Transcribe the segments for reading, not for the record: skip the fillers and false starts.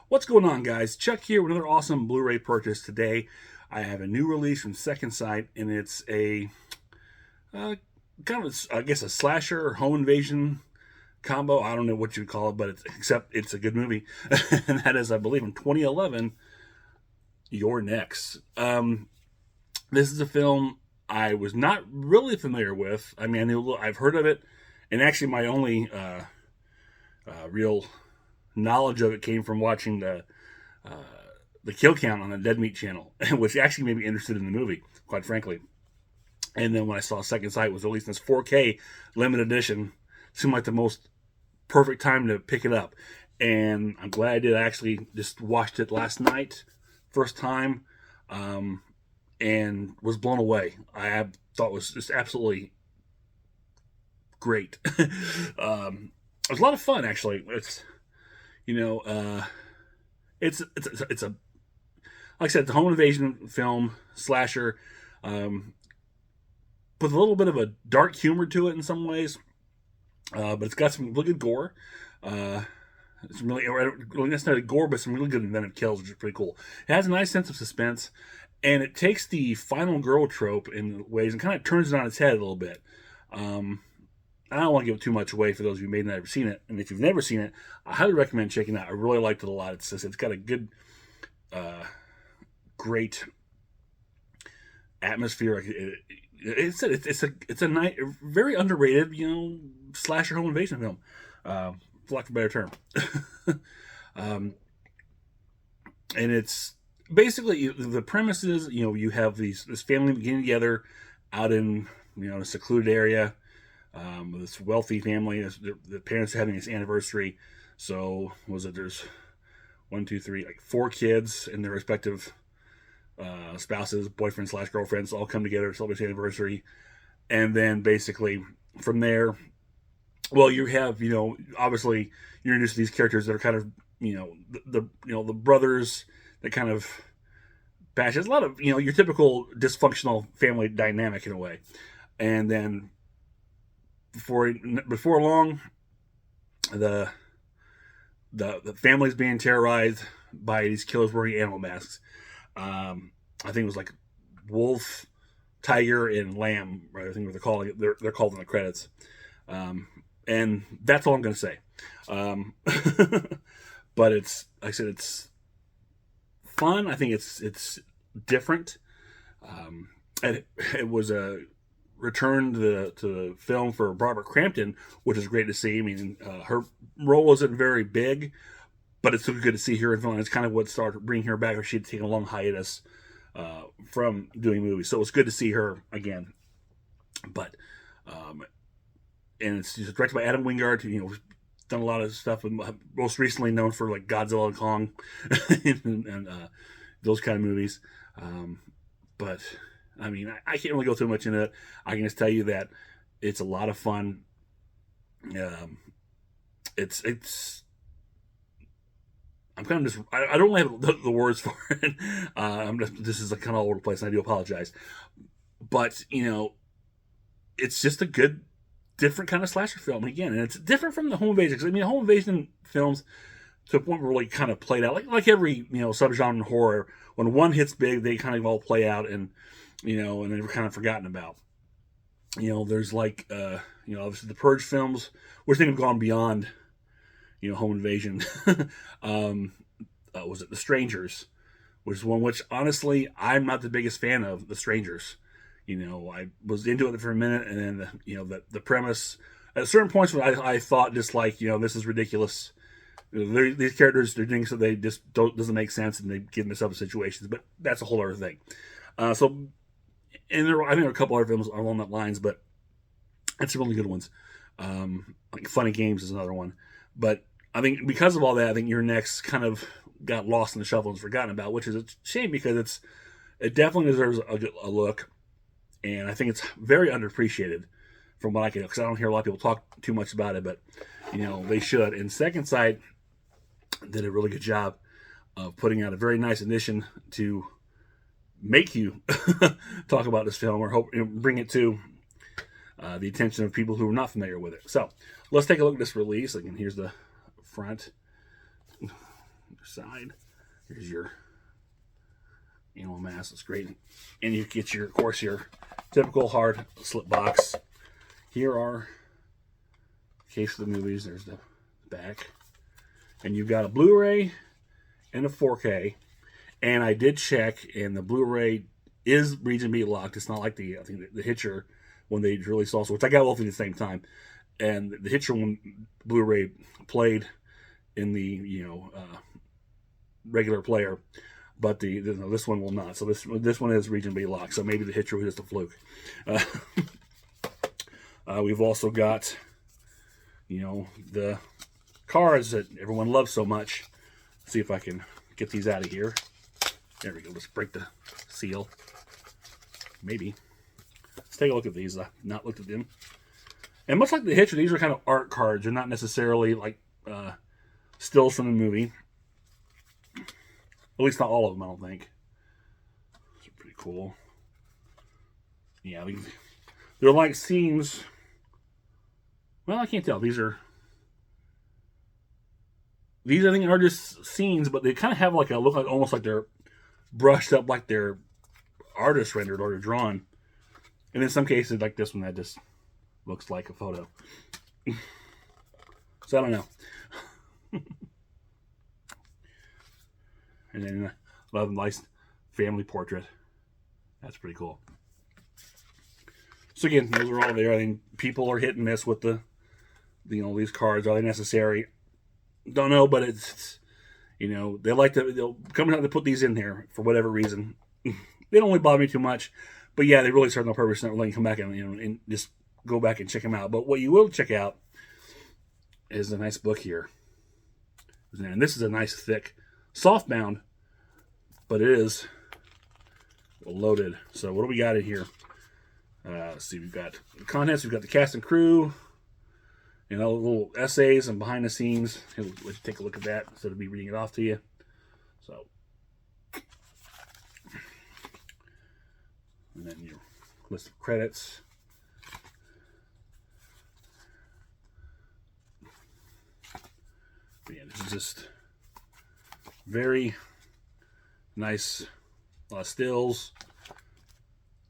What's going on, guys? Chuck here with another awesome Blu-ray purchase today. I have a new release from Second Sight, and it's a kind of, I guess, a slasher or home invasion combo. I don't know what you'd call it, but except it's a good movie, and that is, I believe, in 2011, Your Next. This is a film I was not really familiar with. I mean, I've heard of it, and actually, my only real knowledge of it came from watching the kill count on the Dead Meat channel, which actually made me interested in the movie, quite frankly. And then when I saw Second Sight was released in this 4K limited edition, seemed like the most perfect time to pick it up. And I'm glad I did. I actually just watched it last night, first time, and was blown away. I thought it was just absolutely great. It was a lot of fun, actually. It's a like I said, it's a home invasion film slasher, with a little bit of a dark humor to it in some ways, but it's got some really good gore. It's really necessarily gore, but some really good inventive kills, which is pretty cool. It has a nice sense of suspense, and it takes the final girl trope in ways and kind of turns it on its head a little bit. I don't want to give too much away for those of you who may not have seen it, and if you've never seen it, I highly recommend checking it out. I really liked it a lot. It's got a good, great atmosphere. It's a very underrated, slasher home invasion film, for lack of a better term. And it's basically the premise is you have this family getting together out in a secluded area. This wealthy family, the parents are having this anniversary. So there's 4 kids and their respective spouses, boyfriends / girlfriends, all come together to celebrate the anniversary. And then basically from there, well, you have obviously you're introduced to these characters that are kind of the brothers that kind of bash. There's a lot of your typical dysfunctional family dynamic in a way. And then before long, the family's being terrorized by these killers wearing animal masks. I think it was like wolf, tiger, and lamb, right? I think what they're calling it. They're called in the credits. And that's all I'm going to say. But it's, like I said, it's fun. I think it's different. And it was a return to the film for Barbara Crampton, which is great to see. I mean, her role wasn't very big, but it's so good to see her in film. It's kind of what started bringing her back. She had taken a long hiatus from doing movies, so it's good to see her again. But and it's directed by Adam Wingard, who's done a lot of stuff, and most recently known for like Godzilla and Kong and those kind of movies. But I mean, I can't really go too much into it. I can just tell you that it's a lot of fun. It's. I'm kind of just. I don't really have the words for it. This is kind of all over the place, and I do apologize. But it's just a good, different kind of slasher film. And again, and it's different from the home invasion. Because I mean, home invasion films to a point where really kind of played out like every subgenre in horror. When one hits big, they kind of all play out and and they were kind of forgotten about. There's obviously the Purge films, which I think have gone beyond, home invasion. Was it The Strangers, which is one which, honestly, I'm not the biggest fan of. The Strangers. I was into it for a minute, and then, the premise, at certain points when I thought just this is ridiculous. These characters, they're doing so they just doesn't make sense, and they get themselves in situations, but that's a whole other thing. I think there are a couple other films along that lines, but it's really good ones. Like Funny Games is another one. But I think because of all that, I think Your Next kind of got lost in the shuffle and was forgotten about, which is a shame because it definitely deserves a look. And I think it's very underappreciated from what I can, because I don't hear a lot of people talk too much about it, but they should. And Second Sight did a really good job of putting out a very nice addition to make you talk about this film or bring it to the attention of people who are not familiar with it. So let's take a look at this release. Again, here's the front. side. Here's your animal mask. It's great. And you get your, of course, your typical hard slip box. Here are case of the movies. There's the back. And you've got a Blu-ray and a 4K. And I did check, and the Blu-ray is region B locked. It's not like I think the Hitcher when they released also, which I got both at the same time. And the Hitcher one Blu-ray played in the regular player, but this one will not. So this one is region B locked. So maybe the Hitcher was just a fluke. We've also got the cards that everyone loves so much. Let's see if I can get these out of here. There we go. Let's break the seal. Maybe. Let's take a look at these. I've not looked at them. And much like the Hitcher, these are kind of art cards. They're not necessarily like stills from the movie. At least not all of them, I don't think. These are pretty cool. Yeah, they're like scenes. Well, I can't tell. These I think are just scenes, but they kind of have like look like almost like they're brushed up, like they're artist rendered or they're drawn. And in some cases, like this one, that just looks like a photo. So I don't know. And then love and nice family portrait. That's pretty cool. So again, those are all there. I think people are hit and miss with these cards. Are they necessary? Don't know, but it's they like they'll come out to put these in there for whatever reason. They don't really bother me too much, but yeah, they really serve no purpose. Not letting you come back and just go back and check them out. But what you will check out is a nice book here, and this is a nice thick softbound, but it is loaded. So what do we got in here? Let's see. We've got the contents. We've got the cast and crew. Little essays and behind the scenes. Let's take a look at that instead of me reading it off to you. So, and then your list of credits. But yeah, this is just very nice. A lot of stills.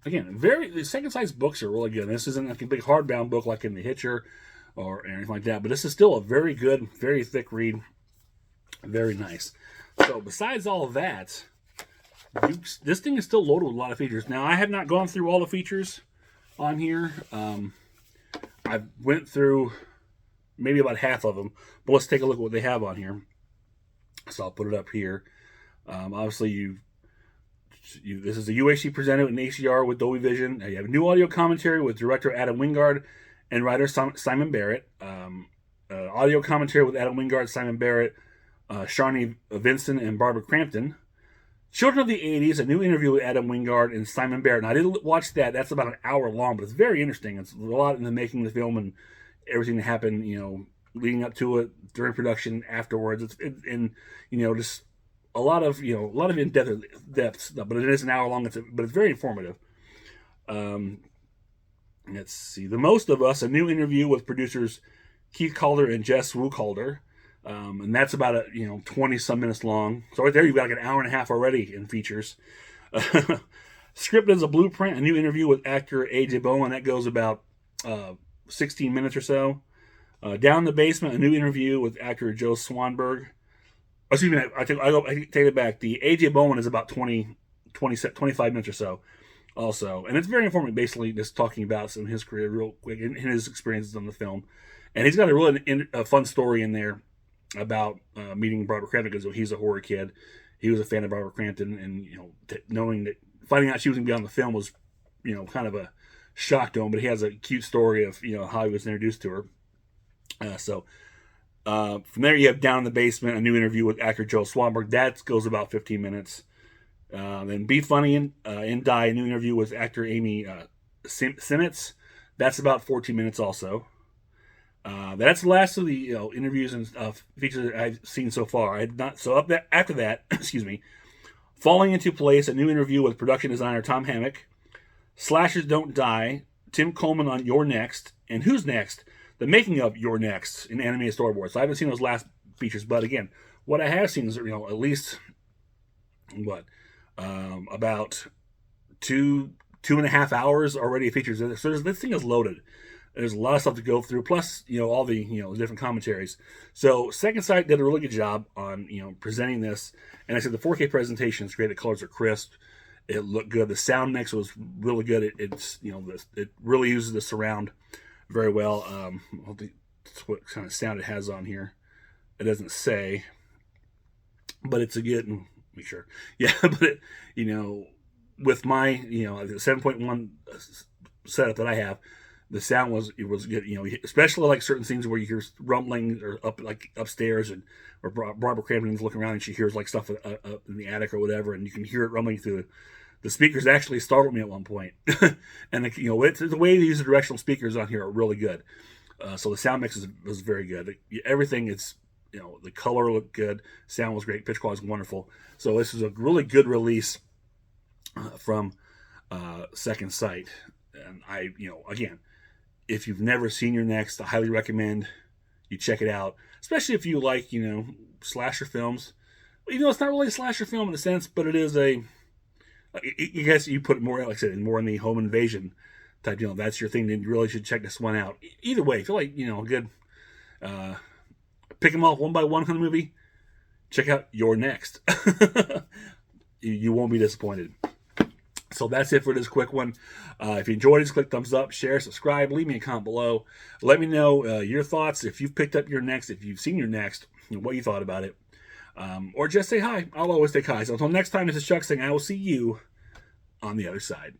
Again, the second size books are really good. This isn't like a big hardbound book like in the Hitcher or anything like that, but this is still a very good, very thick read. Very nice. So besides all of that, this thing is still loaded with a lot of features. Now, I have not gone through all the features on here. I went through maybe about half of them, but let's take a look at what they have on here. So I'll put it up here. Obviously, this is a UHD presented in HDR with Dolby Vision. You have new audio commentary with director Adam Wingard and writer Simon Barrett. Audio commentary with Adam Wingard, Simon Barrett, Shawnee Vincent, and Barbara Crampton. Children of the 80s, a new interview with Adam Wingard and Simon Barrett. Now, I did watch that. That's about an hour long, but it's very interesting. It's a lot in the making of the film and everything that happened, leading up to it, during production, afterwards. Just a lot of in-depth stuff, but it is an hour long. But it's very informative. Let's see. The Most of Us, a new interview with producers Keith Calder and Jess Wuckalder. And that's about 20-some minutes long. So right there, you've got like an hour and a half already in features. Script is a Blueprint, a new interview with actor A.J. Bowen. That goes about 16 minutes or so. Down in the Basement, a new interview with actor Joe Swanberg. Excuse me, I take it back. The A.J. Bowen is about 25 minutes or so. Also, and it's very informative, basically just talking about some of his career real quick and his experiences on the film. And he's got a really fun story in there about meeting Barbara Crampton, because he's a horror kid. He was a fan of Barbara Crampton, and finding out she was going to be on the film was, kind of a shock to him. But he has a cute story of how he was introduced to her. From there, you have Down in the Basement, a new interview with actor Joe Swanberg. That goes about 15 minutes. Then Be Funny and Die, a new interview with actor Amy Simmons. That's about 14 minutes also. That's the last of the interviews and features that I've seen so far. I had not after that, excuse me, Falling Into Place, a new interview with production designer Tom Hammock. Slashers Don't Die, Tim Coleman on You're Next, and Who's Next? The making of You're Next in animated storyboards. So I haven't seen those last features, but again, what I have seen is, at least what about 2.5 hours already features in it. So this thing is loaded. There's a lot of stuff to go through. Plus, all the different commentaries. So Second Sight did a really good job on presenting this. And I said the 4K presentation is great. The colors are crisp. It looked good. The sound mix was really good. It really uses the surround very well. That's what kind of sound it has on here. It doesn't say, but it's a good. Make sure, yeah. But with my the 7.1 setup that I have, the sound was good. Especially like certain scenes where you hear rumbling or upstairs, and or Barbara Crampton's looking around and she hears like stuff up in the attic or whatever, and you can hear it rumbling through the speakers. Actually startled me at one point, and the way they use the directional speakers on here are really good. So the sound mix was very good. Everything is the color looked good, sound was great, pitch quality was wonderful. So this is a really good release from Second Sight. And I, again, if you've never seen your next, I highly recommend you check it out, especially if you like, slasher films. Even though it's not really a slasher film in a sense, but it is I guess you put it more, like I said, more in the home invasion type deal. If that's your thing, then you really should check this one out. Either way, if you like, a good, pick them off one by one from the movie, check out Your Next. You won't be disappointed. So that's it for this quick one. If you enjoyed it, just click thumbs up, share, subscribe, leave me a comment below. Let me know your thoughts. If you've picked up Your Next, if you've seen Your Next, what you thought about it. Or just say hi. I'll always say hi. So until next time, this is Chuck saying I will see you on the other side.